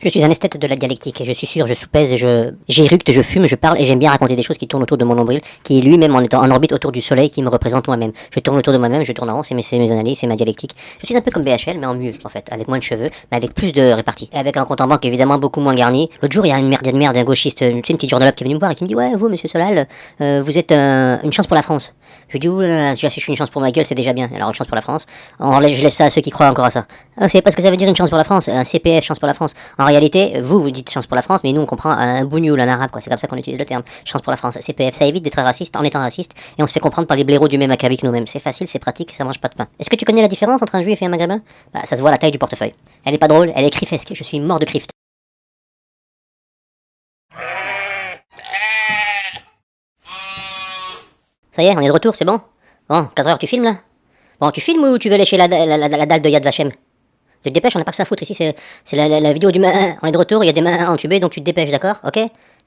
Je suis un esthète de la dialectique et je suis sûr, je soupèse, j'éructe, je fume, je parle et j'aime bien raconter des choses qui tournent autour de mon nombril, qui est lui-même en orbite autour du soleil qui me représente moi-même. Je tourne autour de moi-même, je tourne en rond, c'est mes analyses, c'est ma dialectique. Je suis un peu comme BHL mais en mieux en fait, avec moins de cheveux, mais avec plus de répartie. Et avec un compte en banque évidemment beaucoup moins garni. L'autre jour il y a une merde, un gauchiste, tu sais, une petite journalope qui est venue me voir et qui me dit ouais vous monsieur Solal, vous êtes une chance pour la France. Je lui dis oulala, si je suis une chance pour ma gueule c'est déjà bien, alors une chance pour la France. Je laisse ça à ceux qui croient encore à ça. Vous savez pas ce que ça veut dire une chance pour la France, un CPF chance pour la France. En réalité, vous dites chance pour la France, mais nous on comprend un bougnoul, un arabe, quoi. C'est comme ça qu'on utilise le terme. Chance pour la France, CPF, ça évite d'être raciste en étant raciste, et on se fait comprendre par les blaireaux du même acabit que nous-mêmes. C'est facile, c'est pratique, ça mange pas de pain. Est-ce que tu connais la différence entre un juif et un maghrébin? Bah, ça se voit à la taille du portefeuille. Elle est pas drôle, elle est crifesque, je suis mort de crift. Ça y est, on est de retour, c'est bon? Bon, 4 heures, tu filmes là? Bon, tu filmes ou tu veux lécher la dalle de Yad Vashem? Tu te dépêches, on n'a pas que ça à foutre ici, c'est la vidéo du main. On est de retour, il y a des mains entubées, donc tu te dépêches, d'accord? Ok?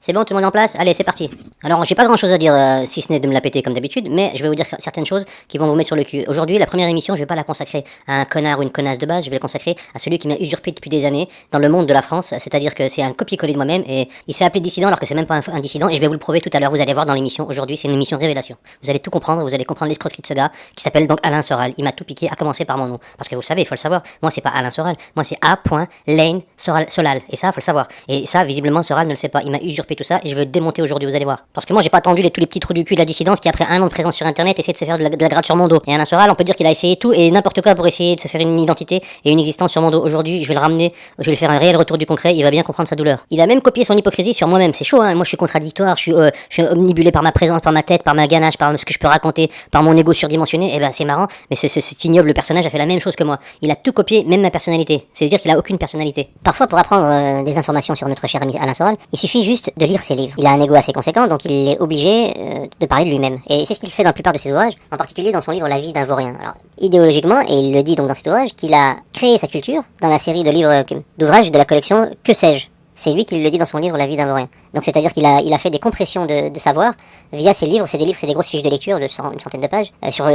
C'est bon, tout le monde en place? Allez, c'est parti. Alors, j'ai pas grand chose à dire, si ce n'est de me la péter comme d'habitude, mais je vais vous dire certaines choses qui vont vous mettre sur le cul. Aujourd'hui, la première émission, je vais pas la consacrer à un connard ou une connasse de base, je vais la consacrer à celui qui m'a usurpé depuis des années dans le monde de la France, c'est-à-dire que c'est un copier-coller de moi-même, et il se fait appeler dissident alors que c'est même pas un dissident, et je vais vous le prouver tout à l'heure, vous allez voir dans l'émission. Aujourd'hui, c'est une émission révélation. Vous allez tout comprendre, vous allez comprendre l'escroquerie de ce gars, qui s'appelle donc Alain Soral. Il m'a tout piqué, à commencer par mon nom. Parce que vous le savez, il faut le savoir, moi c'est pas Alain Soral, moi c'est A.Lane Solal, et ça, faut le savoir. Et ça, visiblement, Soral ne le sait pas, il m'a usurpé tout ça, et je veux démonter aujourd'hui, vous allez voir. Parce que moi j'ai pas attendu tous les petits trous du cul de la dissidence qui après un an de présence sur internet essaie de se faire de la gratte sur mon dos. Et Alain Soral, on peut dire qu'il a essayé tout et n'importe quoi pour essayer de se faire une identité et une existence sur mon dos. Aujourd'hui je vais le ramener, je vais lui faire un réel retour du concret, il va bien comprendre sa douleur. Il a même copié son hypocrisie sur moi-même, c'est chaud hein, moi je suis contradictoire, je suis omnibulé par ma présence, par ma tête, par ma ganache, par ce que je peux raconter, par mon ego surdimensionné, et ben c'est marrant, mais cet ignoble personnage a fait la même chose que moi. Il a tout copié, même ma personnalité, c'est-à-dire qu'il a aucune personnalité. Parfois pour apprendre des informations sur notre cher ami Alain Soral, il suffit juste de lire ses livres. Il a un ego assez conséquent, donc il est obligé de parler de lui-même. Et c'est ce qu'il fait dans la plupart de ses ouvrages, en particulier dans son livre La vie d'un vaurien. Alors, idéologiquement, et il le dit donc dans cet ouvrage, qu'il a créé sa culture dans la série de livres d'ouvrages de la collection Que sais-je. C'est lui qui le dit dans son livre La vie d'un vaurien. Donc c'est-à-dire qu'il a fait des compressions de savoir via ses livres. C'est des grosses fiches de lecture de une centaine de pages sur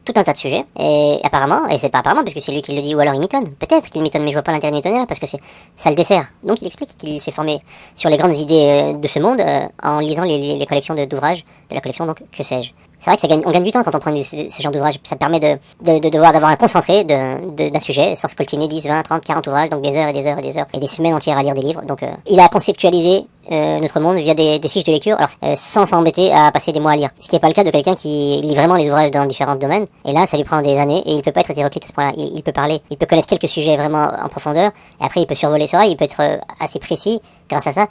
tout un tas de sujets. Et apparemment, et c'est pas apparemment puisque c'est lui qui le dit, ou alors il mitonne. Peut-être qu'il mitonne, mais je vois pas l'intérêt de mitonner là parce que ça le dessert. Donc il explique qu'il s'est formé sur les grandes idées de ce monde en lisant les collections d'ouvrages de la collection donc Que sais-je. C'est vrai que on gagne du temps quand on prend ce genre d'ouvrages. Ça permet d'avoir un concentré d'un sujet sans se coltiner 10, 20, 30, 40 ouvrages, donc des heures et des heures et des heures et des semaines entières à lire des livres. Donc il a conceptualisé notre monde via des fiches de lecture, alors sans s'embêter à passer des mois à lire. Ce qui n'est pas le cas de quelqu'un qui lit vraiment les ouvrages dans différents domaines. Et là, ça lui prend des années et il peut pas être hétéroclite à ce point-là. Il peut parler, il peut connaître quelques sujets vraiment en profondeur. Et après, il peut survoler sur il peut être assez précis grâce à ça.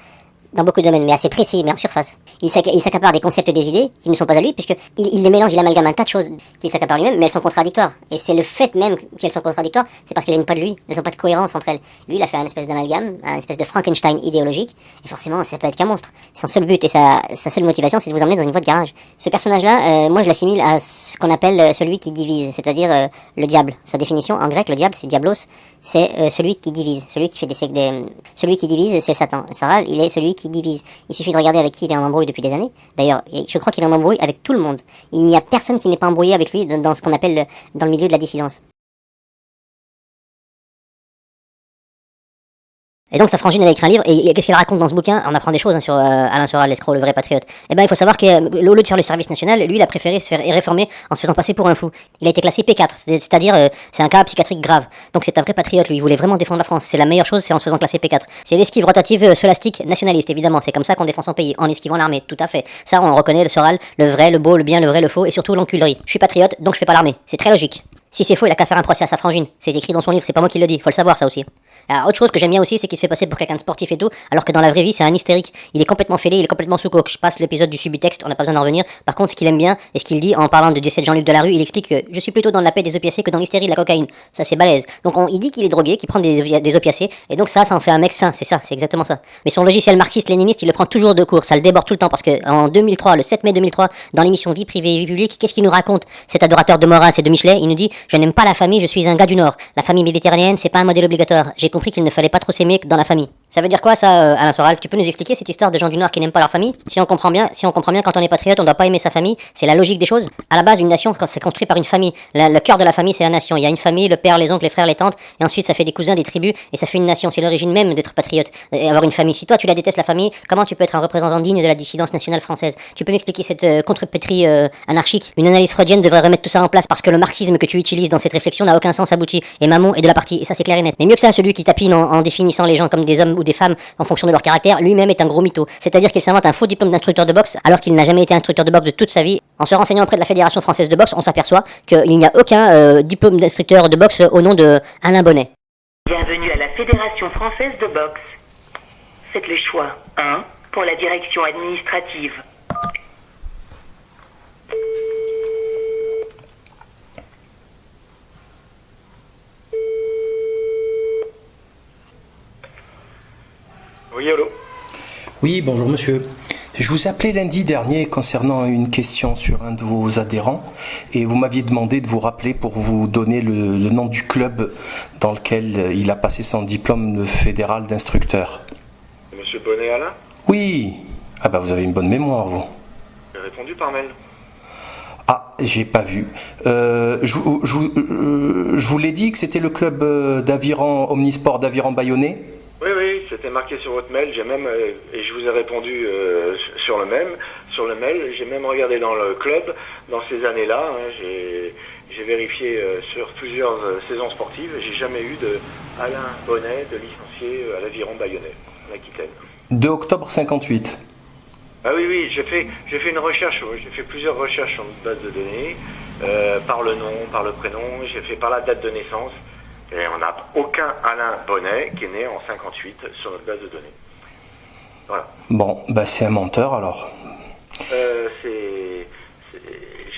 Dans beaucoup de domaines, mais assez précis, mais en surface. Il s'accapare des concepts, des idées qui ne sont pas à lui, puisqu'il les mélange, il amalgame un tas de choses qu'il s'accapare lui-même, mais elles sont contradictoires. Et c'est le fait même qu'elles sont contradictoires, c'est parce qu'elles viennent pas de lui, elles n'ont pas de cohérence entre elles. Lui, il a fait un espèce d'amalgame, un espèce de Frankenstein idéologique, et forcément, ça peut être qu'un monstre. Son seul but et sa seule motivation, c'est de vous emmener dans une voie de garage. Ce personnage-là, moi je l'assimile à ce qu'on appelle celui qui divise, c'est-à-dire le diable. Sa définition, en grec, le diable, c'est diablos, c'est celui qui divise, celui qui fait celui qui divise, c'est Satan. Soral, il est celui qui divise. Il suffit de regarder avec qui il est en embrouille depuis des années. D'ailleurs, je crois qu'il est en embrouille avec tout le monde. Il n'y a personne qui n'est pas embrouillé avec lui dans ce qu'on appelle dans le milieu de la dissidence. Et donc sa frangine avait écrit un livre, et qu'est-ce qu'elle raconte dans ce bouquin? On apprend des choses sur Alain Soral, l'escroc, le vrai patriote. Et ben il faut savoir qu'au lieu de faire le service national, lui il a préféré se faire réformer en se faisant passer pour un fou. Il a été classé P4, c'est-à-dire c'est un cas psychiatrique grave. Donc c'est un vrai patriote, lui, il voulait vraiment défendre la France. C'est la meilleure chose, c'est en se faisant classer P4. C'est l'esquive rotative scolastique nationaliste, évidemment. C'est comme ça qu'on défend son pays, en esquivant l'armée, tout à fait. Ça on reconnaît le Soral, le vrai, le beau, le bien, le vrai, le faux, et surtout l'enculerie. Je suis patriote, donc je fais pas l'armée. C'est très logique. Si c'est faux, il a qu'à faire un procès à sa frangine. C'est écrit dans son livre, c'est pas moi qui le dis, faut le savoir ça aussi. Alors, autre chose que j'aime bien aussi, c'est qu'il se fait passer pour quelqu'un de sportif et tout, alors que dans la vraie vie, c'est un hystérique. Il est complètement fêlé, il est complètement sous coke. Je passe l'épisode du subtexte, on n'a pas besoin d'en revenir. Par contre, ce qu'il aime bien, et ce qu'il dit en parlant de décès de Jean-Luc Delarue, il explique que je suis plutôt dans la paix des opiacés que dans l'hystérie de la cocaïne. Ça, c'est balèze. Donc, il dit qu'il est drogué, qu'il prend des opiacés, et donc ça en fait un mec sain, c'est ça, c'est exactement ça. Mais son logiciel marxiste-léniniste, il le prend toujours de court, ça le déborde tout le temps, parce que en 2003, le 7 mai 2003, dans l'émission Vie privée et vie publique, qu'est-ce qu'il nous raconte, cet adorateur de Maurras et de Michelet? Il nous dit, je n'aime pas la famille, je suis un gars du Nord. La famille méditerranéenne, c'est pas un modèle obligatoire. J'ai compris qu'il ne fallait pas trop s'aimer dans la famille. Ça veut dire quoi ça, Alain Soral? Tu peux nous expliquer cette histoire de gens du Nord qui n'aiment pas leur famille? Si on comprend bien, quand on est patriote, on doit pas aimer sa famille, c'est la logique des choses. À la base, une nation, c'est construit par une famille. Le cœur de la famille, c'est la nation. Il y a une famille, le père, les oncles, les frères, les tantes, et ensuite ça fait des cousins, des tribus, et ça fait une nation. C'est l'origine même d'être patriote, et avoir une famille. Si toi tu la détestes la famille, comment tu peux être un représentant digne de la dissidence nationale française? Tu peux m'expliquer cette contrepétrie anarchique? Une analyse freudienne devrait remettre tout ça en place parce que le marxisme que tu utilises dans cette réflexion n'a aucun sens abouti. Et Mamon est de la partie, et ça c'est clair et net. Mais mieux que ça, celui qui tapine en définissant les gens comme des hommes ou des femmes en fonction de leur caractère, lui-même est un gros mytho. C'est-à-dire qu'il s'invente un faux diplôme d'instructeur de boxe alors qu'il n'a jamais été instructeur de boxe de toute sa vie. En se renseignant auprès de la Fédération française de boxe, on s'aperçoit qu'il n'y a aucun diplôme d'instructeur de boxe au nom de Alain Bonnet. Bienvenue à la Fédération française de boxe. Faites le choix 1 pour la direction administrative. Oui, allô? Oui, bonjour monsieur. Je vous appelais lundi dernier concernant une question sur un de vos adhérents et vous m'aviez demandé de vous rappeler pour vous donner le nom du club dans lequel il a passé son diplôme fédéral d'instructeur. Monsieur Bonnet Alain? Oui. Ah bah vous avez une bonne mémoire vous. J'ai répondu par mail. Ah, j'ai pas vu. Je vous l'ai dit que c'était le club d'Aviron, Omnisport d'Aviron Bayonnais. Oui, c'était marqué sur votre mail. J'ai même et je vous ai répondu sur le mail. J'ai même regardé dans le club dans ces années-là. J'ai vérifié sur plusieurs saisons sportives. J'ai jamais eu de Alain Bonnet de licencié à l'Aviron Bayonnais, en Aquitaine. 2 octobre 58. Ah oui, j'ai fait une recherche. J'ai fait plusieurs recherches sur notre base de données par le nom, par le prénom. J'ai fait par la date de naissance. Et on n'a aucun Alain Bonnet qui est né en 58 sur notre base de données. Voilà. Bon, bah c'est un menteur alors. J'ai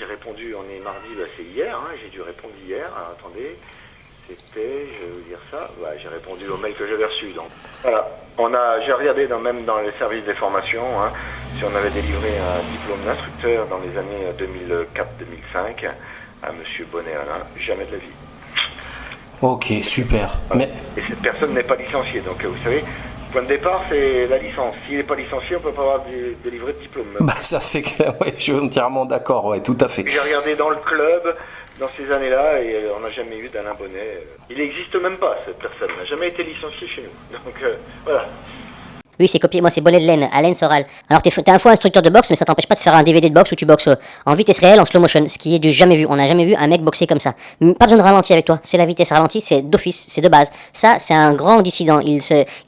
répondu, on est mardi, bah c'est hier, hein, j'ai dû répondre hier. Alors, attendez, c'était, je vais vous dire ça, ouais, j'ai répondu au mail que j'avais reçu. Donc voilà, j'ai regardé même dans les services des formations, hein, si on avait délivré un diplôme d'instructeur dans les années 2004-2005 à Monsieur Bonnet Alain, jamais de la vie. Ok, super. Voilà. Et cette personne n'est pas licenciée, donc vous savez, le point de départ c'est la licence. S'il n'est pas licencié, on ne peut pas avoir délivré de diplôme. Bah ça c'est clair, ouais, je suis entièrement d'accord, ouais, tout à fait. J'ai regardé dans le club, dans ces années-là, et on n'a jamais eu d'Alain Bonnet. Il n'existe même pas, cette personne, n'a jamais été licencié chez nous. Donc voilà. Lui, c'est copié, moi c'est bonnet de laine, Alain Soral. Alors t'es un faux instructeur de boxe, mais ça t'empêche pas de faire un DVD de boxe où tu boxes en vitesse réelle, en slow motion, ce qui est du jamais vu. On n'a jamais vu un mec boxer comme ça. Pas besoin de ralenti avec toi, c'est la vitesse ralentie, c'est d'office, c'est de base. Ça, c'est un grand dissident, il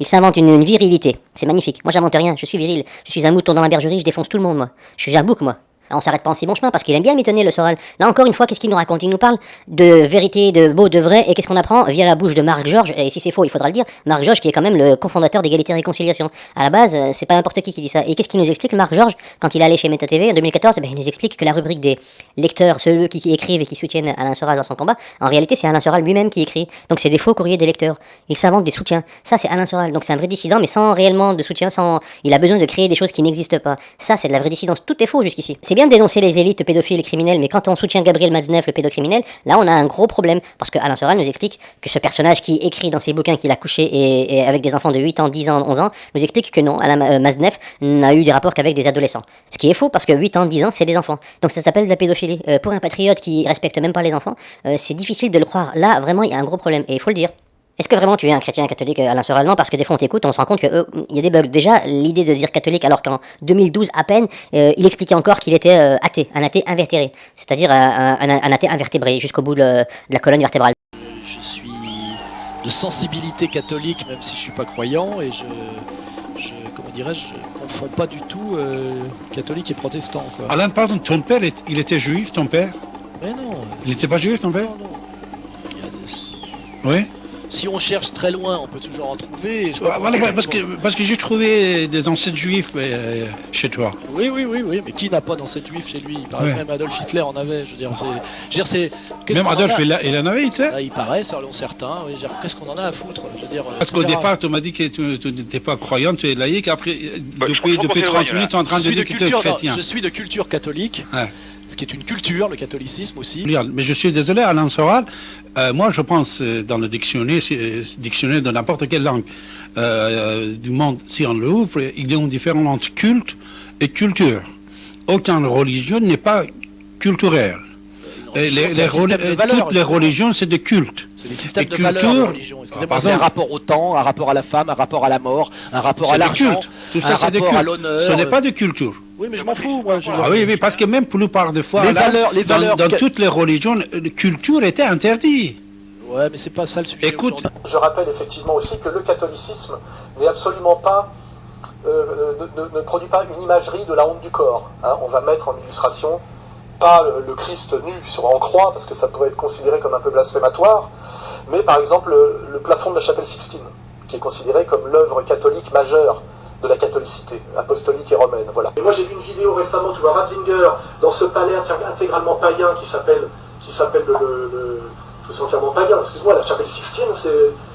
s'invente une virilité. C'est magnifique. Moi j'invente rien, je suis viril. Je suis un mouton dans la bergerie, je défonce tout le monde, moi. Je suis un bouc, moi. On s'arrête pas en si bon chemin parce qu'il aime bien m'étonner le Soral. Là encore une fois, qu'est-ce qu'il nous raconte? Il nous parle de vérité, de beau, de vrai, et qu'est-ce qu'on apprend via la bouche de Marc Georges, et si c'est faux, il faudra le dire, Marc Georges qui est quand même le cofondateur d'Égalité et Réconciliation. À la base, c'est pas n'importe qui dit ça. Et qu'est-ce qu'il nous explique, Marc Georges, quand il est allé chez Meta TV en 2014? Il nous explique que la rubrique des lecteurs, ceux qui écrivent et qui soutiennent Alain Soral dans son combat, en réalité c'est Alain Soral lui-même qui écrit. Donc c'est des faux courriers des lecteurs. Il s'invente des soutiens. Ça c'est Alain Soral. Donc c'est un vrai dissident, mais sans réellement de soutien, il a besoin de créer des choses qui n'existent pas. Ça c'est de la vraie dissidence. Tout est faux jusqu'ici. C'est bien de dénoncer les élites pédophiles et criminels, mais quand on soutient Gabriel Matzneff, le pédocriminel, là on a un gros problème, parce que Alain Soral nous explique que ce personnage qui écrit dans ses bouquins qu'il a couché et avec des enfants de 8 ans, 10 ans, 11 ans, nous explique que non, Alain Matzneff n'a eu des rapports qu'avec des adolescents. Ce qui est faux, parce que 8 ans, 10 ans, c'est des enfants. Donc ça s'appelle de la pédophilie. Pour un patriote qui respecte même pas les enfants, c'est difficile de le croire. Là, vraiment, il y a un gros problème, et il faut le dire. Est-ce que vraiment tu es un chrétien catholique, Alain Soral? Non, parce que des fois on t'écoute, on se rend compte qu'il y a des bugs. Déjà, l'idée de dire catholique alors qu'en 2012 à peine, il expliquait encore qu'il était athée, un athée invertébré, c'est-à-dire un athée invertébré jusqu'au bout de la colonne vertébrale. Je suis de sensibilité catholique, même si je suis pas croyant, et je comment dirais-je, confonds pas du tout catholique et protestant, quoi. Alain, pardon, ton père, il était juif, ton père? Mais non. Il n'était pas juif, ton père? Non. Il y a Oui. Si on cherche très loin, on peut toujours en trouver. Voilà, parce que j'ai trouvé des ancêtres juifs chez toi. Oui, mais qui n'a pas d'ancêtres juifs chez lui? Il paraît que même Adolf Hitler en avait. Je veux dire, même Adolf, il en avait, Hitler? Il paraît, selon certains. Oui, qu'est-ce qu'on en a à foutre? Je veux dire, parce qu'au départ, tu m'as dit que tu n'étais pas croyant, tu es laïque. Après, depuis 30 minutes, tu es en train de dire que tu es chrétien. Je suis de culture catholique. Ouais. ce qui est une culture, le catholicisme aussi. Mais je suis désolé, Alain Soral, moi je pense dans le dictionnaire, dictionnaire de n'importe quelle langue du monde, si on l'ouvre, il y a une différence entre culte et culture. Aucune religion n'est pas culturelle. Toutes les religions, c'est des cultes. C'est des systèmes de valeurs, les religions. Excusez-moi, c'est un rapport au temps, un rapport à la femme, un rapport à la mort, un rapport à l'argent, tout ça, c'est des cultes. Ce n'est pas de culture. Oui, mais je m'en fous, moi. Oui, parce que même pour nous par de fois, dans toutes les religions, la culture était interdite. Ouais, mais c'est pas ça le sujet. Écoute, je rappelle effectivement aussi que le catholicisme n'est absolument pas, ne produit pas une imagerie de la honte du corps. Hein. On va mettre en illustration pas le Christ nu en croix, parce que ça pourrait être considéré comme un peu blasphématoire, mais par exemple le plafond de la chapelle Sixtine, qui est considéré comme l'œuvre catholique majeure de la catholicité, apostolique et romaine. Voilà. Et moi j'ai vu une vidéo récemment, tu vois Ratzinger, dans ce palais intégralement païen qui s'appelle c'est entièrement païen, excuse-moi, la chapelle Sixtine,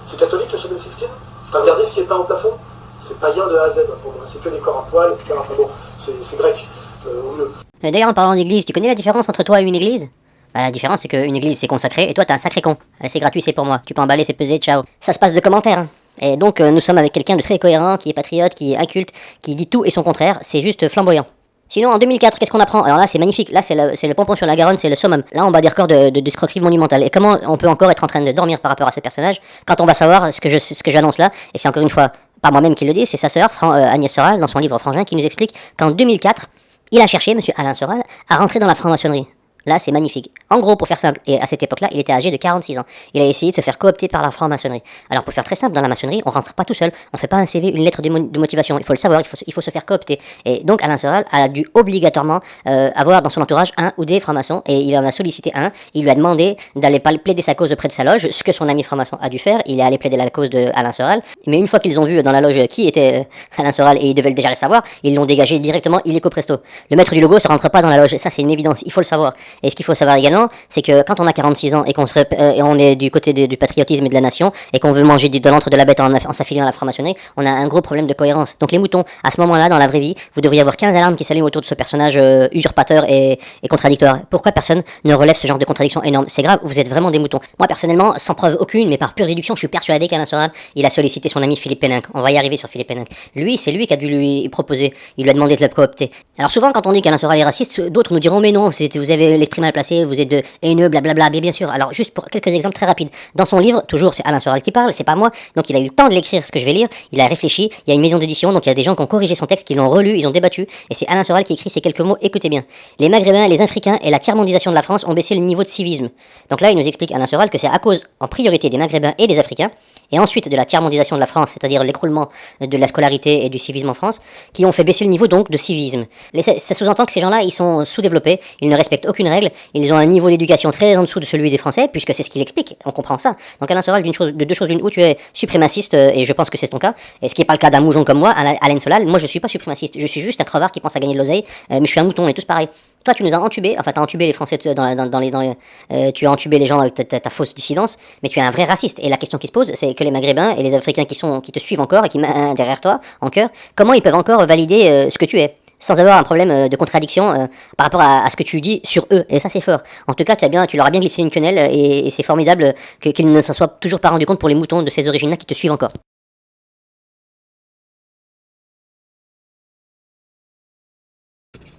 c'est catholique la chapelle Sixtine? T'as regardé ce qui est peint au plafond? C'est païen de A à Z pour moi, c'est que des corps à poil, etc. Enfin bon, c'est grec, au mieux. D'ailleurs, en parlant d'église, tu connais la différence entre toi et une église? Bah, la différence, c'est qu'une église, c'est consacré, et toi, t'es un sacré con. C'est gratuit, c'est pour moi. Tu peux emballer, c'est pesé, ciao. Ça se passe de commentaires. Hein. Et donc, nous sommes avec quelqu'un de très cohérent, qui est patriote, qui est inculte, qui dit tout et son contraire. C'est juste flamboyant. Sinon, en 2004, qu'est-ce qu'on apprend? Alors là, c'est magnifique. Là, c'est le pompon sur la Garonne, c'est le summum. Là, on bat des records d'escroquerie monumentale. Et comment on peut encore être en train de dormir par rapport à ce personnage quand on va savoir ce que j'annonce là? Et c'est encore une fois pas moi-même qui le dis, c'est sa sœur, Agnès Soral, dans son livre Frangin, qui nous explique qu'en 2004, il a cherché, monsieur Alain Soral, à rentrer dans la franc-maçonnerie. Là, c'est magnifique. En gros, pour faire simple, et à cette époque-là, il était âgé de 46 ans. Il a essayé de se faire coopter par la franc-maçonnerie. Alors, pour faire très simple, dans la maçonnerie, on rentre pas tout seul. On fait pas un CV, une lettre de motivation. Il faut le savoir, il faut se faire coopter. Et donc, Alain Soral a dû obligatoirement avoir dans son entourage un ou des francs-maçons. Et il en a sollicité un. Il lui a demandé d'aller plaider sa cause auprès de sa loge, ce que son ami franc-maçon a dû faire. Il est allé plaider la cause de Alain Soral. Mais une fois qu'ils ont vu dans la loge qui était Alain Soral, et ils devaient déjà le savoir, ils l'ont dégagé directement illico presto. Le maître du logo se rentre pas dans la loge. Ça, c'est une évidence. Il faut le savoir. Et ce qu'il faut savoir également, c'est que quand on a 46 ans et qu'on et on est du côté du patriotisme et de la nation et qu'on veut manger de l'antre de la bête en s'affiliant à la franc-maçonnerie, on a un gros problème de cohérence. Donc les moutons, à ce moment-là, dans la vraie vie, vous devriez avoir 15 alarmes qui s'allument autour de ce personnage usurpateur et contradictoire. Pourquoi personne ne relève ce genre de contradiction énorme? C'est grave, vous êtes vraiment des moutons. Moi personnellement, sans preuve aucune, mais par pure déduction, je suis persuadé qu'Alain Soral, il a sollicité son ami Philippe Péninck. On va y arriver sur Philippe Péninck. Lui, c'est lui qui a dû lui proposer. Il lui a demandé de le coopter. Alors souvent, quand on dit qu'Alain Soral est raciste, d'autres nous diront mais non, vous avez l'esprit mal placé, vous êtes de haineux, blablabla. Mais bien sûr. Alors juste pour quelques exemples très rapides. Dans son livre, toujours c'est Alain Soral qui parle, c'est pas moi. Donc il a eu le temps de l'écrire, ce que je vais lire. Il a réfléchi. Il y a une maison d'édition, donc il y a des gens qui ont corrigé son texte, qui l'ont relu, ils ont débattu. Et c'est Alain Soral qui écrit ces quelques mots. Écoutez bien. Les Maghrébins, les Africains et la tiers-mondisation de la France ont baissé le niveau de civisme. Donc là, il nous explique Alain Soral que c'est à cause, en priorité, des Maghrébins et des Africains, et ensuite de la tiers-mondisation de la France, c'est-à-dire l'écroulement de la scolarité et du civisme en France, qui ont fait baisser le niveau donc de civisme. Ça sous-entend que ces gens-là, ils sont sous-développés, ils ne respectent aucune règle, ils ont un niveau d'éducation très en dessous de celui des Français, puisque c'est ce qu'il explique, on comprend ça. Donc Alain Soral, de deux choses l'une, ou tu es suprémaciste, et je pense que c'est ton cas, et ce qui n'est pas le cas d'un moujon comme moi, Alain Soral, moi je suis pas suprémaciste, je suis juste un crevard qui pense à gagner de l'oseille, mais je suis un mouton, on est tous pareils. Toi, tu nous as entubés, enfin, t'as entubé les Français tu as entubé les gens avec ta fausse dissidence, mais tu es un vrai raciste. Et la question qui se pose, c'est que les Maghrébins et les Africains qui te suivent encore et qui derrière toi, en cœur, comment ils peuvent encore valider ce que tu es, sans avoir un problème de contradiction par rapport à ce que tu dis sur eux. Et ça, c'est fort. En tout cas, tu leur as bien glissé une quenelle, et c'est formidable qu'ils ne s'en soient toujours pas rendu compte pour les moutons de ces origines-là qui te suivent encore.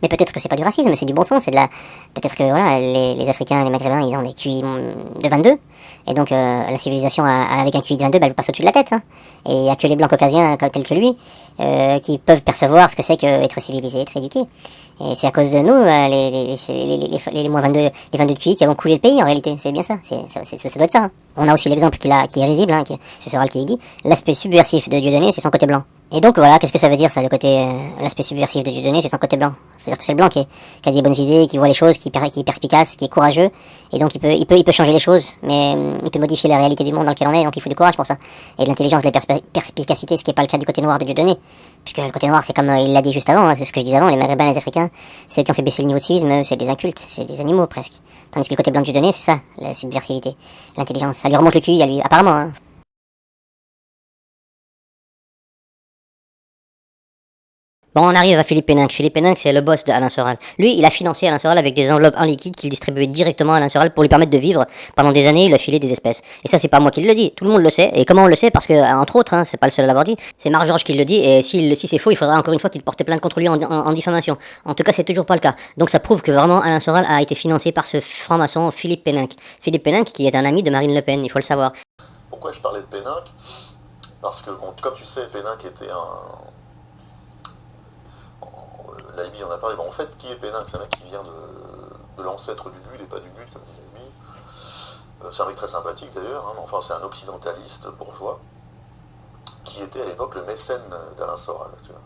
Mais peut-être que c'est pas du racisme, c'est du bon sens, peut-être que voilà, les Africains, les Maghrébins, ils ont des QI de 22, et donc la civilisation avec un QI de 22, elle vous passe au-dessus de la tête, hein. Et il n'y a que les blancs caucasiens tels que lui qui peuvent percevoir ce que c'est qu'être civilisé, être éduqué. Et c'est à cause de nous, les moins 22, les 22 de QI qui avons coulé le pays en réalité, c'est bien ça, ça doit être ça. Hein. On a aussi l'exemple qui est risible, hein, c'est Soral qui dit, l'aspect subversif de Dieudonné, c'est son côté blanc. Et donc voilà, qu'est-ce que ça veut dire ça, l'aspect subversif de Dieudonné, c'est son côté blanc. C'est-à-dire que c'est le blanc qui a des bonnes idées, qui voit les choses, qui est perspicace, qui est courageux, et donc il peut changer les choses, mais il peut modifier la réalité du monde dans lequel on est, donc il faut du courage pour ça. Et de l'intelligence, de la perspicacité, ce qui n'est pas le cas du côté noir de Dieudonné. Puisque le côté noir, c'est comme il l'a dit juste avant, hein, c'est ce que je disais avant, les Maghrébins, les Africains, c'est eux qui ont fait baisser le niveau de civisme, c'est des incultes, c'est des animaux presque. Tandis que le côté blanc de Dieudonné, c'est ça, la subversivité, l'intelligence, ça lui remonte le QI à lui, apparemment, hein. Bon, on arrive à Philippe Péninck. Philippe Péninck, c'est le boss de Alain Soral. Lui, il a financé Alain Soral avec des enveloppes en liquide qu'il distribuait directement à Alain Soral pour lui permettre de vivre. Pendant des années, il lui a filé des espèces. Et ça, c'est pas moi qui le dis. Tout le monde le sait. Et comment on le sait? Parce que, entre autres, hein, c'est pas le seul à l'avoir dit. C'est Marc-Georges qui le dit. Et si c'est faux, il faudra encore une fois qu'il porte plainte contre lui en diffamation. En tout cas, c'est toujours pas le cas. Donc ça prouve que vraiment Alain Soral a été financé par ce franc-maçon Philippe Péninck. Philippe Péninck qui est un ami de Marine Le Pen, il faut le savoir. Pourquoi je parlais de Péninck? Parce que, bon, comme tu sais, Péninck était Laibi en a parlé. Bon, en fait, qui est Péninck? C'est un mec qui vient de l'ancêtre du GUD et pas du GUD, comme dit Laibi. C'est un mec très sympathique d'ailleurs, hein, mais enfin, c'est un occidentaliste bourgeois qui était à l'époque le mécène d'Alain Soral. Tu vois.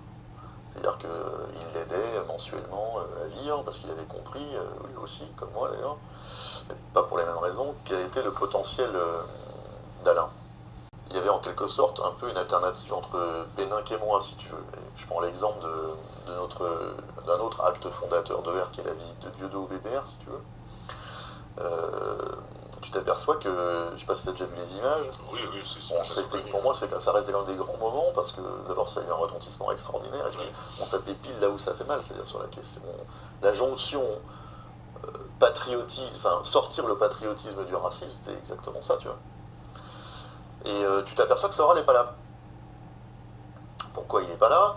C'est-à-dire qu'il l'aidait mensuellement à vivre parce qu'il avait compris, lui aussi, comme moi d'ailleurs, mais pas pour les mêmes raisons, quel était le potentiel d'Alain. Il y avait en quelque sorte un peu une alternative entre Péninck et moi, si tu veux. Et je prends l'exemple d'un autre acte fondateur d'ER, qui est la visite de Dieudonné au BBR, si tu veux. Tu t'aperçois que, je ne sais pas si tu as déjà vu les images. Oui, c'est ça. Bon, pour moi, ça reste l'un des grands moments, parce que d'abord, ça a eu un retentissement extraordinaire, et puis on tapait pile là où ça fait mal, c'est-à-dire sur la question, la jonction patriotisme, enfin, sortir le patriotisme du racisme, c'était exactement ça, tu vois. Et tu t'aperçois que Soral n'est pas là. Pourquoi il n'est pas là?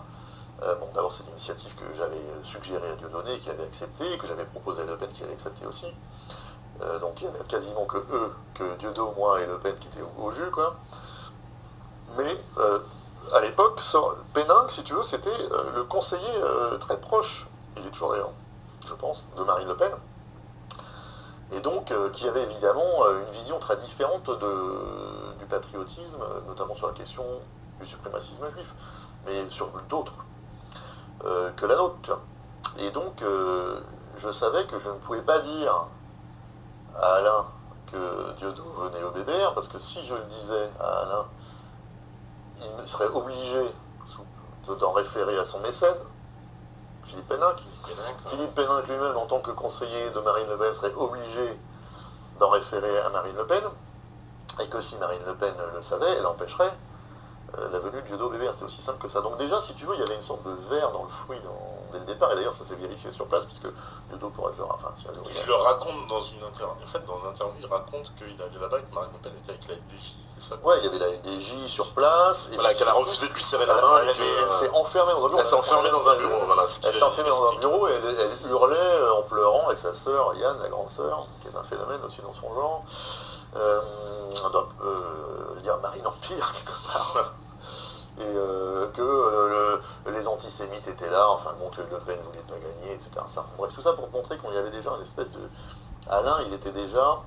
Bon, d'abord, c'est l'initiative que j'avais suggérée à Dieudonné, qui avait accepté, que j'avais proposé à Le Pen, qui avait accepté aussi. Donc il y avait quasiment que eux, que Dieudonné, moi et Le Pen qui étaient au jus, quoi. Mais à l'époque, Péninck, si tu veux, c'était le conseiller très proche, il est toujours d'ailleurs, je pense, de Marine Le Pen. Et donc, qui avait évidemment une vision très différente du patriotisme, notamment sur la question du suprémacisme juif, mais sur d'autres que la nôtre. Tu vois. Et donc, je savais que je ne pouvais pas dire à Alain que Dieudonné venait au BBR, parce que si je le disais à Alain, il serait obligé d'en référer à son mécène, Philippe Péninck. Philippe Péninck lui-même, en tant que conseiller de Marine Le Pen, serait obligé d'en référer à Marine Le Pen, et que si Marine Le Pen le savait, elle empêcherait la venue de Dieudonné au BBR. C'était aussi simple que ça. Donc déjà, si tu veux, il y avait une sorte de verre dans le fruit dès le départ, et d'ailleurs ça s'est vérifié sur place, puisque Dieudonné pourrait le enfin, si il le raconte dans une interview. En fait, dans une interview, il raconte qu'il allait là-bas et que Marine Le Pen était avec la LDJ. C'est ça? Ouais, il y avait la LDJ sur place. Et voilà, qu'elle a refusé de lui serrer la main. Elle s'est enfermée dans un bureau. Elle s'est enfermée dans un bureau, voilà. Elle s'est enfermée dans un bureau et elle hurlait en pleurant avec sa sœur, Yann, la grande sœur, qui est un phénomène aussi dans son genre. On doit dire Marine Empire, quelque part. Et que les antisémites étaient là, enfin bon, que Le Pen ne voulait pas gagner, etc. Bref, tout ça pour te montrer qu'on y avait déjà une espèce de... Alain, il était déjà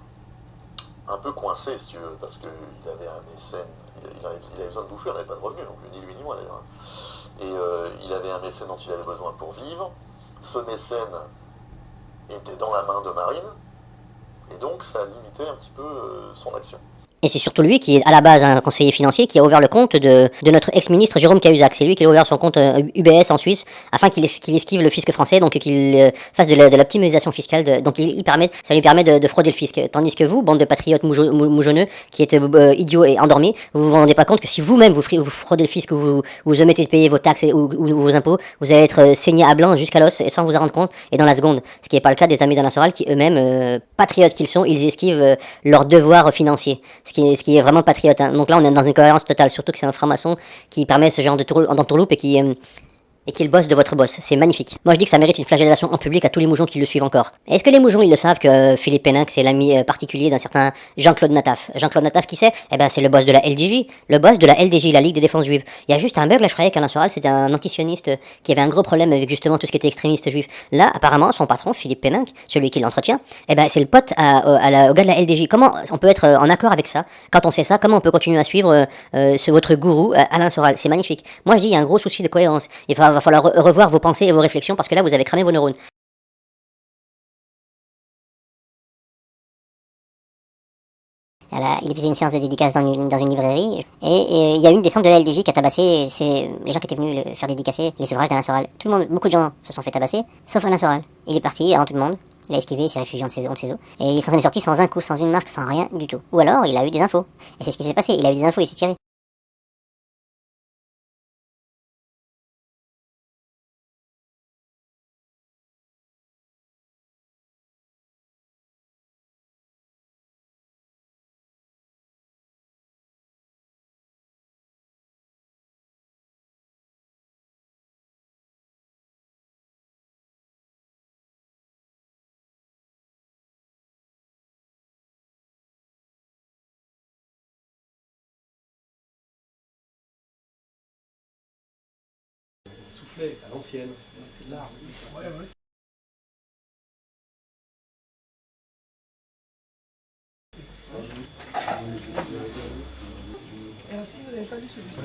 un peu coincé, si tu veux, parce qu'il avait un mécène, il avait besoin de bouffer, on n'avait pas de revenus, donc ni lui ni moi d'ailleurs. Et il avait un mécène dont il avait besoin pour vivre. Ce mécène était dans la main de Marine, et donc ça limitait un petit peu son action. Et c'est surtout lui qui est à la base un conseiller financier qui a ouvert le compte de notre ex-ministre Jérôme Cahuzac. C'est lui qui a ouvert son compte UBS en Suisse afin qu'il esquive le fisc français, donc qu'il fasse de l'optimisation fiscale. Donc ça lui permet de frauder le fisc. Tandis que vous, bande de patriotes moujonneux, qui êtes idiots et endormis, vous vous rendez pas compte que si vous-même vous fraudez le fisc ou vous omettez de payer vos taxes ou vos impôts, vous allez être saigné à blanc jusqu'à l'os et sans vous en rendre compte et dans la seconde. Ce qui n'est pas le cas des amis d'Alain Soral qui eux-mêmes, patriotes qu'ils sont, ils esquivent leurs devoirs financiers. Ce qui est vraiment patriote. Hein. Donc là, on est dans une cohérence totale, surtout que c'est un franc-maçon qui permet ce genre d'entourloupe et qui est le boss de votre boss. C'est magnifique. Moi, je dis que ça mérite une flagellation en public à tous les moujons qui le suivent encore. Est-ce que les moujons, ils le savent que Philippe Péninck, c'est l'ami particulier d'un certain Jean-Claude Nataf? Jean-Claude Nataf, qui c'est? Eh ben, c'est le boss de la LDJ. Le boss de la LDJ, la Ligue des Défenses Juives. Il y a juste un bug, là, je croyais qu'Alain Soral, c'était un antisioniste qui avait un gros problème avec justement tout ce qui était extrémiste juif. Là, apparemment, son patron, Philippe Péninck, celui qui l'entretient, eh ben, c'est le pote au gars de la LDJ. Comment on peut être en accord avec ça? Quand on sait ça, comment on peut continuer à suivre votre gourou, Alain Soral? C'est magnifique. Moi, je dis, il y a un gros souci de cohérence. Il va falloir revoir vos pensées et vos réflexions parce que là vous avez cramé vos neurones. Il faisait une séance de dédicace dans une librairie et il y a une des centres de la LDJ qui a tabassé les gens qui étaient venus le faire dédicacer les ouvrages d'Alain Soral. Tout le monde, beaucoup de gens se sont fait tabasser, sauf Alain Soral. Il est parti avant tout le monde, il a esquivé, il s'est réfugié entre ses os et il s'en est sorti sans un coup, sans une marque, sans rien du tout. Ou alors il a eu des infos. Et c'est ce qui s'est passé, il a eu des infos, il s'est tiré. soufflet à l'ancienne, c'est de l'art. Ouais, ouais. Et aussi, vous n'avez pas lu celui-ci.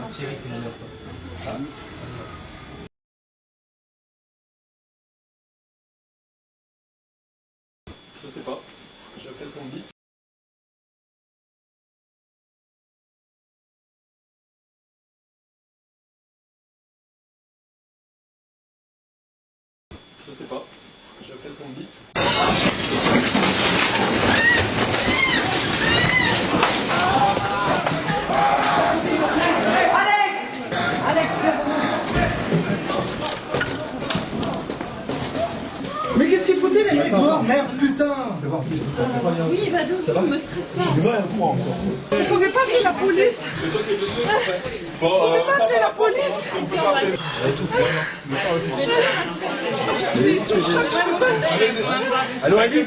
Thierry, c'est mon laptop. Je sais pas. Je fais ce qu'on me dit. Je sais pas. Je fais ce qu'on me dit. Mais qu'est-ce qu'il foutait les mecs dehors, merde, putain! Oui, bah donc, on me stresse pas. Je devrais un courant encore. Vous pouvez pas appeler la police? Vous pouvez pas appeler la police? Je suis sous choc, je peux pas. Allô, Ali?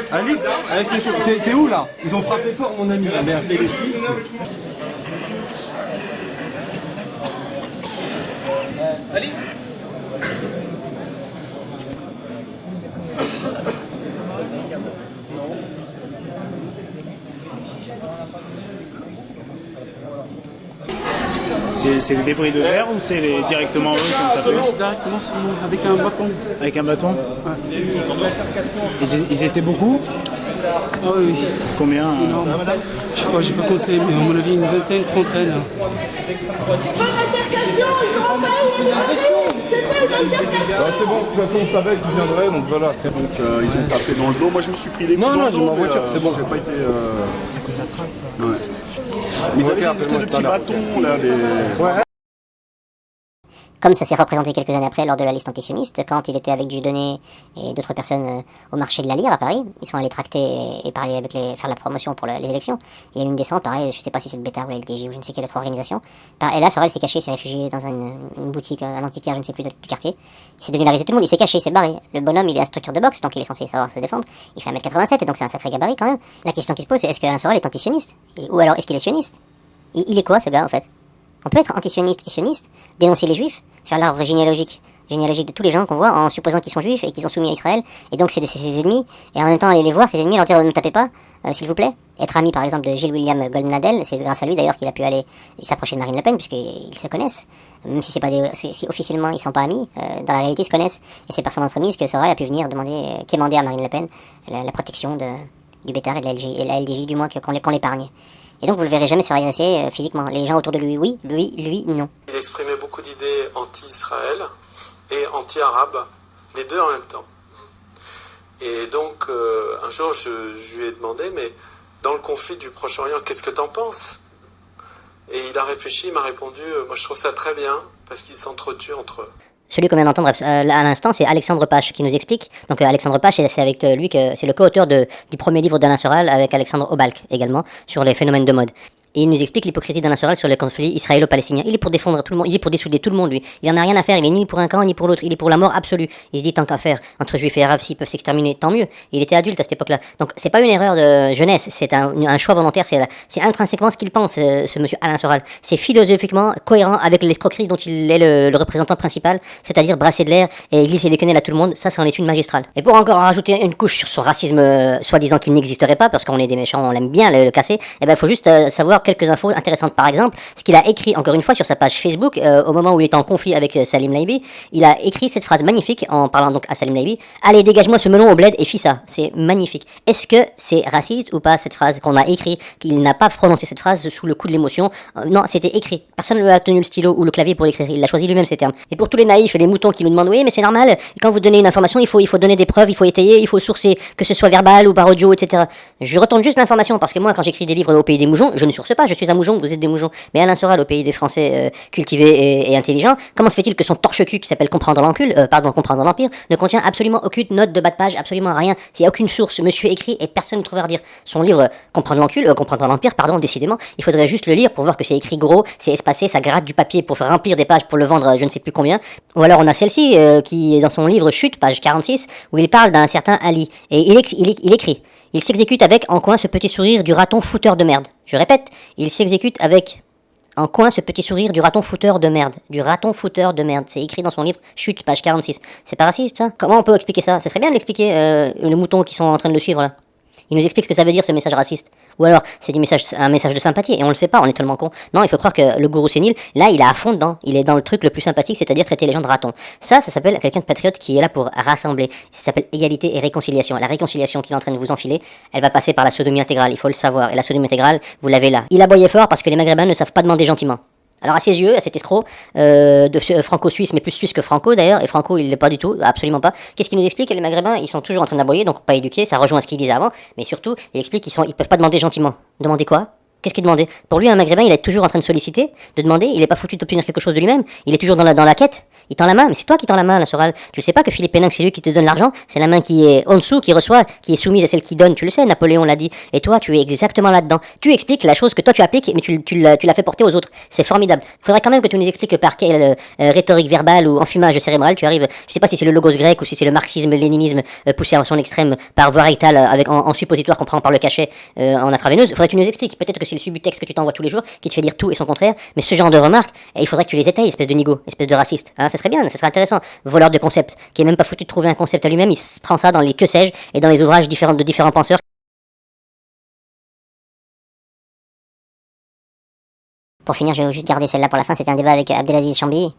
Ali? Allez, c'est chaud. T'es où là? Ils ont frappé fort, mon ami, la merde. Ali. C'est les débris de verre ou c'est directement eux qui ont tapé? Directement sur nous, avec un bâton. Avec un bâton? Ouais. Ils étaient beaucoup? Ah oui. Combien? Non, je sais pas, j'ai pas compté, mais à mon avis une vingtaine, trentaine. C'est pas une altercation, ils ont envahi les librairies. C'est pas une altercation. C'est bon, de toute façon on savait qu'ils viendraient, donc voilà. C'est Donc ils ont tapé dans le dos. Moi je me suis pris des coups Non, dans non, le j'ai dos, ma mais, voiture, c'est bon. J'ai pas été. C'est que de la seringue, ça. Ouais. Ils avaient des espèces de petits bâtons là. Ouais. Comme ça s'est représenté quelques années après lors de la liste antisioniste, quand il était avec Dieudonné et d'autres personnes au marché de la Lyre à Paris, ils sont allés tracter et parler avec faire la promotion pour les élections. Il y a eu une descente, pareil, je sais pas si c'est le Bétard ou la LTJ ou je ne sais quelle autre organisation. Et là, Sorel s'est caché, s'est réfugié dans une boutique, un antiquaire, je ne sais plus, du quartier. C'est devenu la risée de tout le monde, il s'est caché, il s'est barré. Le bonhomme, il est à structure de boxe, donc il est censé savoir se défendre. Il fait 1m87, donc c'est un sacré gabarit quand même. La question qui se pose, c'est est-ce qu'Alain Sorel est antisioniste? Ou alors est-ce qu'il est sioniste? Il est quoi ce gars en fait? On peut être antisioniste et sioniste, dénoncer les juifs, faire l'arbre généalogique de tous les gens qu'on voit en supposant qu'ils sont juifs et qu'ils sont soumis à Israël, et donc c'est ses ennemis, et en même temps aller les voir, ses ennemis, leur dire ne tapez pas, s'il vous plaît. Être ami par exemple de Gilles William Goldnadel, c'est grâce à lui d'ailleurs qu'il a pu aller s'approcher de Marine Le Pen, puisqu'ils se connaissent, même si c'est pas si officiellement ils sont pas amis, dans la réalité ils se connaissent, et c'est par son entremise que Sorel a pu venir quémander à Marine Le Pen la protection du Bétard et de la LDJ, du moins qu'on l'épargne. Et donc vous le verrez jamais se faire agresser physiquement. Les gens autour de lui, oui, lui, non. Il exprimait beaucoup d'idées anti-Israël et anti-arabe, les deux en même temps. Et donc un jour je lui ai demandé, mais dans le conflit du Proche-Orient, qu'est-ce que t'en penses? Et il a réfléchi, il m'a répondu, moi je trouve ça très bien, parce qu'ils s'entretuent entre eux. Celui qu'on vient d'entendre à l'instant, c'est Alexandre Pache qui nous explique. Donc Alexandre Pache, c'est avec lui que c'est le co-auteur du premier livre d'Alain Soral avec Alexandre Obalk également sur les phénomènes de mode. Et il nous explique l'hypocrisie d'Alain Soral sur le conflit israélo-palestinien. Il est pour défendre tout le monde, il est pour dessouder tout le monde lui. Il en a rien à faire, il est ni pour un camp ni pour l'autre, il est pour la mort absolue. Il se dit tant qu'à faire entre juifs et arabes s'ils peuvent s'exterminer, tant mieux. Il était adulte à cette époque-là. Donc c'est pas une erreur de jeunesse, c'est un choix volontaire, c'est intrinsèquement ce qu'il pense, ce monsieur Alain Soral. C'est philosophiquement cohérent avec l'escroquerie dont il est le représentant principal, c'est-à-dire brasser de l'air et glisser des quenelles à tout le monde, ça c'est en étude magistrale. Et pour encore rajouter une couche sur ce racisme soi-disant qu'il n'existerait pas, parce qu'on est des méchants, on l'aime bien le casser, eh ben faut juste savoir quelques infos intéressantes. Par exemple, ce qu'il a écrit encore une fois sur sa page Facebook au moment où il était en conflit avec Salim Laibi, il a écrit cette phrase magnifique en parlant donc à Salim Laibi: allez dégage-moi ce melon au bled et fis ça. C'est magnifique. Est-ce que c'est raciste ou pas cette phrase qu'on a écrit, qu'il n'a pas prononcé cette phrase sous le coup de l'émotion? Non, c'était écrit. Personne ne lui a tenu le stylo ou le clavier pour l'écrire. Il a choisi lui-même ces termes. Et pour tous les naïfs et les moutons qui nous demandent oui mais c'est normal, quand vous donnez une information il faut donner des preuves, il faut étayer, il faut sourcer, que ce soit verbal ou par audio, etc. Je retourne juste l'information parce que moi quand j'écris des livres au pays des moujons, je ne source pas, je suis un moujon, vous êtes des moujons. Mais Alain Soral au pays des Français cultivés et intelligents, comment se fait-il que son torche-cul qui s'appelle Comprendre l'Empire ne contient absolument aucune note de bas de page, absolument rien. S'il n'y a aucune source, monsieur écrit et personne ne trouve à redire. Son livre Comprendre l'Empire, décidément, il faudrait juste le lire pour voir que c'est écrit gros, c'est espacé, ça gratte du papier pour faire remplir des pages pour le vendre je ne sais plus combien. Ou alors on a celle-ci qui est dans son livre Chute, page 46, où il parle d'un certain Ali. Et il écrit: Il s'exécute avec, en coin, ce petit sourire du raton fouteur de merde. Je répète, il s'exécute avec, en coin, ce petit sourire du raton fouteur de merde. Du raton fouteur de merde. C'est écrit dans son livre Chute, page 46. C'est pas raciste, ça? Comment on peut expliquer ça? Ça serait bien de l'expliquer, les moutons qui sont en train de le suivre, là. Il nous explique ce que ça veut dire, ce message raciste. Ou alors, c'est un message de sympathie, et on le sait pas, on est tellement con. Non, il faut croire que le gourou sénile, là, il est à fond dedans. Il est dans le truc le plus sympathique, c'est-à-dire traiter les gens de ratons. Ça s'appelle quelqu'un de patriote qui est là pour rassembler. Ça s'appelle égalité et réconciliation. La réconciliation qu'il est en train de vous enfiler, elle va passer par la sodomie intégrale, il faut le savoir. Et la sodomie intégrale, vous l'avez là. Il aboyait fort parce que les Maghrébins ne savent pas demander gentiment. Alors à ses yeux, à cet escroc franco-suisse, mais plus suisse que franco d'ailleurs, et franco il l'est pas du tout, absolument pas. Qu'est-ce qu'il nous explique? Les Maghrébins, ils sont toujours en train d'aboyer, donc pas éduqués, ça rejoint ce qu'il disait avant, mais surtout, il explique ils peuvent pas demander gentiment. Demander quoi? Qu'est-ce qu'il demandait? Pour lui, un Maghrébin, il est toujours en train de solliciter, de demander, il est pas foutu d'obtenir quelque chose de lui-même, il est toujours dans la quête, il tend la main, mais c'est toi qui tends la main, la Soral. Tu le sais pas que Philippe Péninck, c'est lui qui te donne l'argent, c'est la main qui est en dessous, qui reçoit, qui est soumise à celle qui donne, tu le sais, Napoléon l'a dit, et toi, tu es exactement là-dedans. Tu expliques la chose que toi tu appliques, mais tu l'as fait porter aux autres, c'est formidable. Faudrait quand même que tu nous expliques par quelle rhétorique verbale ou enfumage cérébral tu arrives, je sais pas si c'est le logos grec ou si c'est le marxisme-léninisme poussé à son extrême par voie rectale, avec en suppositoire qu'on prend par le cachet en intraveineuse. Faudrait que tu nous expliques, peut-être que c'est le subutex que tu t'envoies tous les jours qui te fait dire tout et son contraire, mais ce genre de remarques, il faudrait que tu les étayes, espèce de nigo, espèce de raciste. Hein, ça serait bien, ça serait intéressant. Voleur de concept, qui est même pas foutu de trouver un concept à lui-même, il se prend ça dans les que sais-je et dans les ouvrages de différents penseurs. Pour finir, je vais juste garder celle-là pour la fin, c'était un débat avec Abdelaziz Chambi.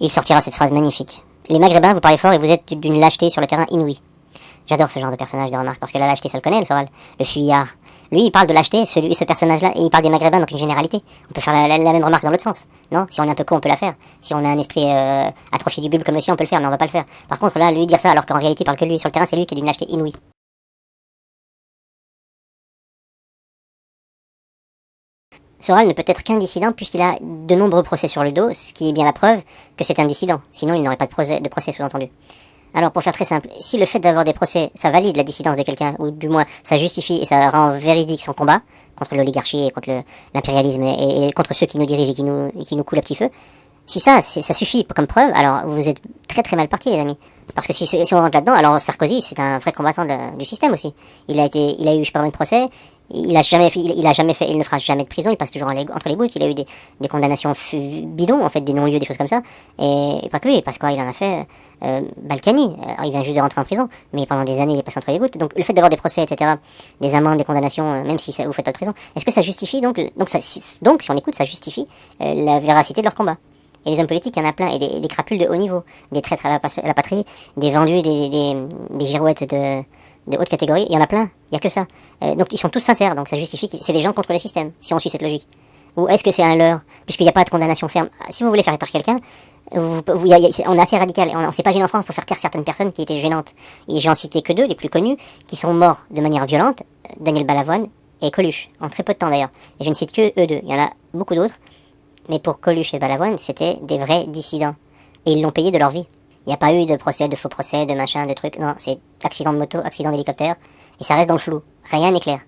Il sortira cette phrase magnifique. Les Maghrébins, vous parlez fort et vous êtes d'une lâcheté sur le terrain inouïe. J'adore ce genre de personnage de remarque, parce que la lâcheté, ça le connaît, le Soral, le fuyard. Lui, il parle de lâcheté, ce personnage-là, et il parle des Maghrébins, donc une généralité. On peut faire la même remarque dans l'autre sens, non? Si on est un peu con, on peut la faire. Si on a un esprit atrophié du bulbe comme le sien, on peut le faire, mais on va pas le faire. Par contre, là, lui dire ça, alors qu'en réalité, il parle que lui. Sur le terrain, c'est lui qui est d'une lâcheté inouïe. Soral ne peut être qu'un dissident puisqu'il a de nombreux procès sur le dos, ce qui est bien la preuve que c'est un dissident. Sinon, il n'aurait pas de procès sous-entendu. Alors, pour faire très simple, si le fait d'avoir des procès, ça valide la dissidence de quelqu'un, ou du moins ça justifie et ça rend véridique son combat contre l'oligarchie et contre l'impérialisme et contre ceux qui nous dirigent et qui nous coulent à petit feu, si ça suffit comme preuve, alors vous êtes très très mal partis, les amis. Parce que si on rentre là-dedans, alors Sarkozy, c'est un vrai combattant du système aussi. Il a eu je sais pas combien de procès, il ne fera jamais de prison, il passe toujours entre les bouts, il a eu des condamnations bidons, en fait, des non-lieux, des choses comme ça. Et pas que lui, il passe quoi? Il en a fait Balkany. Alors, il vient juste de rentrer en prison, mais pendant des années, il est passé entre les gouttes. Donc le fait d'avoir des procès, etc., des amendes, des condamnations, même si vous faites pas de prison, est-ce que ça justifie donc si on écoute, ça justifie la véracité de leur combat? Et les hommes politiques, il y en a plein, et des crapules de haut niveau, des traîtres à la patrie, des vendus, des girouettes de haute catégorie, il y en a plein, il n'y a que ça. Donc ils sont tous sincères, donc ça justifie que c'est des gens contre le système, si on suit cette logique. Ou est-ce que c'est un leurre, puisqu'il n'y a pas de condamnation ferme? Si vous voulez faire taire quelqu'un, on est assez radical, on s'est pas gêné en France pour faire taire certaines personnes qui étaient gênantes. Et j'en citais que deux, les plus connus, qui sont morts de manière violente, Daniel Balavoine et Coluche, en très peu de temps d'ailleurs. Et je ne cite que eux deux, il y en a beaucoup d'autres. Mais pour Coluche et Balavoine, c'était des vrais dissidents. Et ils l'ont payé de leur vie. Il n'y a pas eu de procès, de faux procès, de machin, de trucs. Non, c'est accident de moto, accident d'hélicoptère. Et ça reste dans le flou. Rien n'est clair.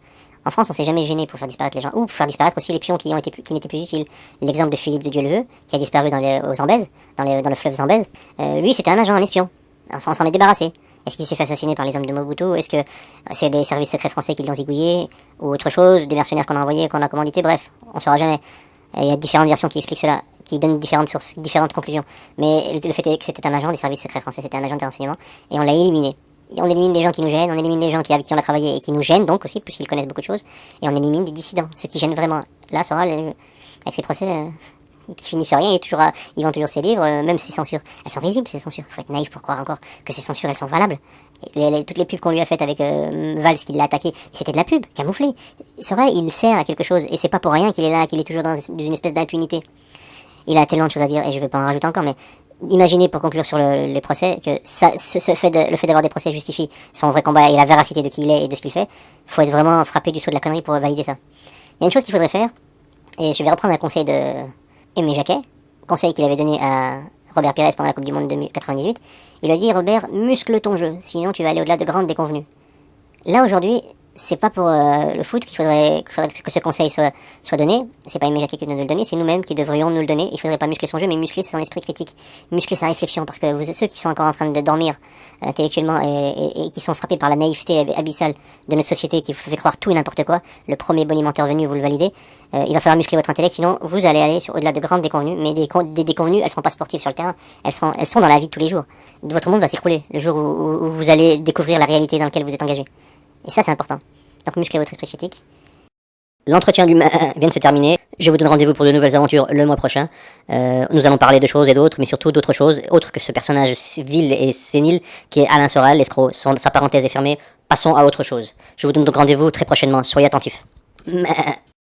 En France, on s'est jamais gêné pour faire disparaître les gens. Ou pour faire disparaître aussi les pions qui n'étaient plus utiles. L'exemple de Philippe de Dieu-le-Veut, qui a disparu au Zambèze, dans le fleuve Zambèze. Lui, c'était un agent, un espion. On s'en est débarrassé. Est-ce qu'il s'est fait assassiner par les hommes de Mobutu? Est-ce que c'est les services secrets français qui l'ont zigouillé? Ou autre chose, des mercenaires qu'on a envoyés, qu'on a commandité? Bref, on ne saura jamais. Il y a différentes versions qui expliquent cela, qui donnent différentes sources, différentes conclusions. Mais le fait est que c'était un agent des services secrets français, c'était un agent de renseignement, et on l'a éliminé. Et on élimine les gens qui nous gênent, on élimine les gens avec qui on a travaillé et qui nous gênent donc aussi, puisqu'ils connaissent beaucoup de choses, et on élimine des dissidents, ceux qui gênent vraiment. Là, Soral, avec ses procès qui finissent rien, ils vendent toujours ses livres, même ses censures. Elles sont risibles, ces censures. Faut être naïf pour croire encore que ces censures, elles sont valables. Toutes les pubs qu'on lui a faites avec Valls qui l'a attaqué, c'était de la pub, camouflée. Soral, il sert à quelque chose, et c'est pas pour rien qu'il est là, qu'il est toujours dans une espèce d'impunité. Il a tellement de choses à dire, et je vais pas en rajouter encore, mais imaginez, pour conclure sur les procès, que le fait d'avoir des procès justifie son vrai combat et la véracité de qui il est et de ce qu'il fait. Faut être vraiment frappé du sceau de la connerie pour valider ça. Il y a une chose qu'il faudrait faire, et je vais reprendre un conseil de Aimé Jacquet, conseil qu'il avait donné à Robert Pires pendant la Coupe du Monde de 1998. Il a dit: Robert, muscle ton jeu, sinon tu vas aller au-delà de grandes déconvenues. Là aujourd'hui, c'est pas pour le foot qu'il faudrait que ce conseil soit donné. C'est pas Aimé Jacquet qui doit nous le donner, c'est nous-mêmes qui devrions nous le donner. Il faudrait pas muscler son jeu, mais muscler son esprit critique, muscler sa réflexion, parce que ceux qui sont encore en train de dormir intellectuellement et qui sont frappés par la naïveté abyssale de notre société qui vous fait croire tout et n'importe quoi, le premier bonimenteur venu, vous le validez, il va falloir muscler votre intellect, sinon vous allez aller au-delà de grandes déconvenues, mais des déconvenues, elles seront pas sportives sur le terrain, elles sont dans la vie de tous les jours. Votre monde va s'écrouler le jour où vous allez découvrir la réalité dans laquelle vous êtes engagé. Et ça, c'est important. Donc musclez votre esprit critique. L'entretien du vient de se terminer. Je vous donne rendez-vous pour de nouvelles aventures le mois prochain. Nous allons parler de choses et d'autres, mais surtout d'autres choses, autres que ce personnage vil et sénile qui est Alain Soral, l'escroc. Sa parenthèse est fermée. Passons à autre chose. Je vous donne donc rendez-vous très prochainement. Soyez attentifs.